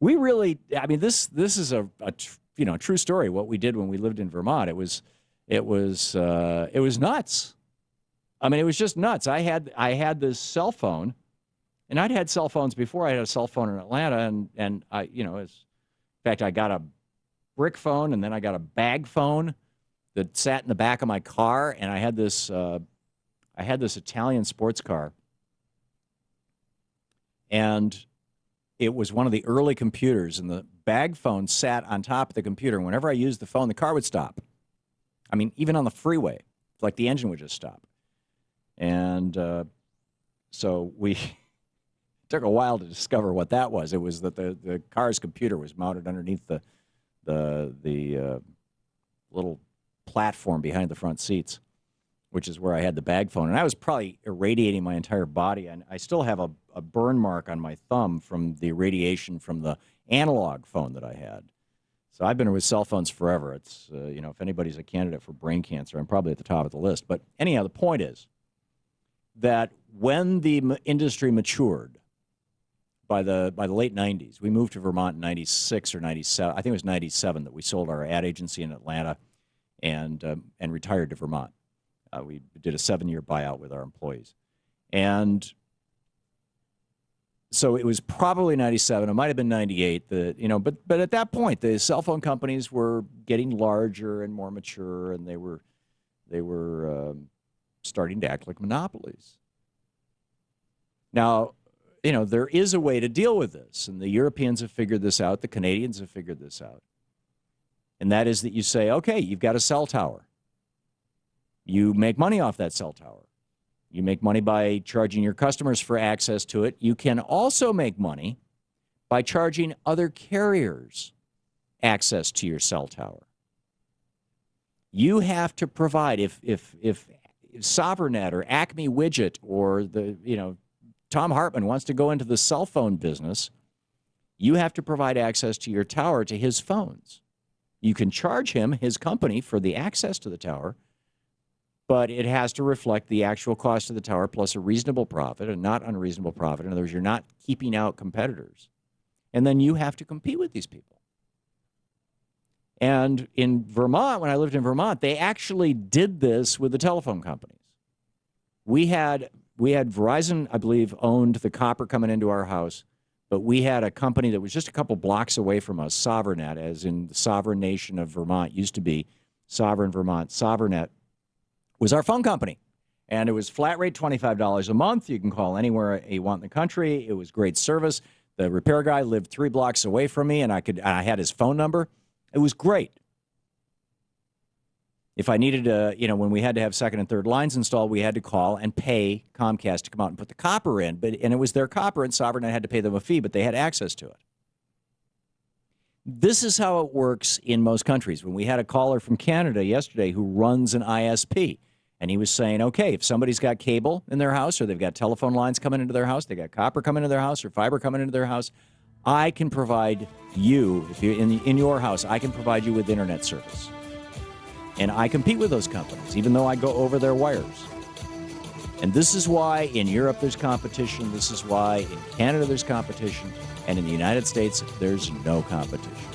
We really, I mean, this is a true story. What we did when we lived in Vermont, it was nuts. I mean, it was just nuts. I had this cell phone, and I'd had cell phones before. I had a cell phone in Atlanta, and in fact, I got a brick phone, and then I got a bag phone that sat in the back of my car, and I had this Italian sports car, and it was one of the early computers, and the bag phone sat on top of the computer. And whenever I used the phone, the car would stop. I mean, even on the freeway, like the engine would just stop. And so we took a while to discover what that was. It was that the car's computer was mounted underneath the little platform behind the front seats, which is where I had the bag phone. And I was probably irradiating my entire body. And I still have a burn mark on my thumb from the radiation from the analog phone that I had. So I've been with cell phones forever. It's, if anybody's a candidate for brain cancer, I'm probably at the top of the list. But anyhow, the point is that when the industry matured by the late 90s, we moved to Vermont in 96 or 97. I think it was 97 that we sold our ad agency in Atlanta and retired to Vermont. We did a 7-year buyout with our employees. And so it was probably 97. It might have been 98. But at that point, the cell phone companies were getting larger and more mature, and they were starting to act like monopolies. Now, there is a way to deal with this, and the Europeans have figured this out. The Canadians have figured this out. And that is that you say, okay, you've got a cell tower. You make money off that cell tower. You make money by charging your customers for access to it. You can also make money by charging other carriers access to your cell tower. You have to provide, if SovereignNet or Acme Widget or Thom Hartmann wants to go into the cell phone business, you have to provide access to your tower to his phones. You can charge him, his company, for the access to the tower, but it has to reflect the actual cost of the tower plus a reasonable profit, and not unreasonable profit. In other words, you're not keeping out competitors. And then you have to compete with these people. And in Vermont, when I lived in Vermont, they actually did this with the telephone companies. We had Verizon, I believe, owned the copper coming into our house, but we had a company that was just a couple blocks away from us, SovereignNet, as in the sovereign nation of Vermont used to be, Sovereign Vermont. SovereignNet was our phone company, and it was flat rate $25 a month. You can call anywhere you want in the country. It was great service. The repair guy lived 3 blocks away from me, and I had his phone number. It was great. If I needed when we had to have second and third lines installed, we had to call and pay Comcast to come out and put the copper in. And it was their copper, and SovereignNet had to pay them a fee, but they had access to it. This is how it works in most countries. When we had a caller from Canada yesterday who runs an ISP, and he was saying, okay, if somebody's got cable in their house, or they've got telephone lines coming into their house, they got copper coming into their house, or fiber coming into their house, I can provide you, if you're in your house, I can provide you with internet service. And I compete with those companies, even though I go over their wires. And this is why in Europe there's competition. This is why in Canada there's competition. And in the United States, there's no competition.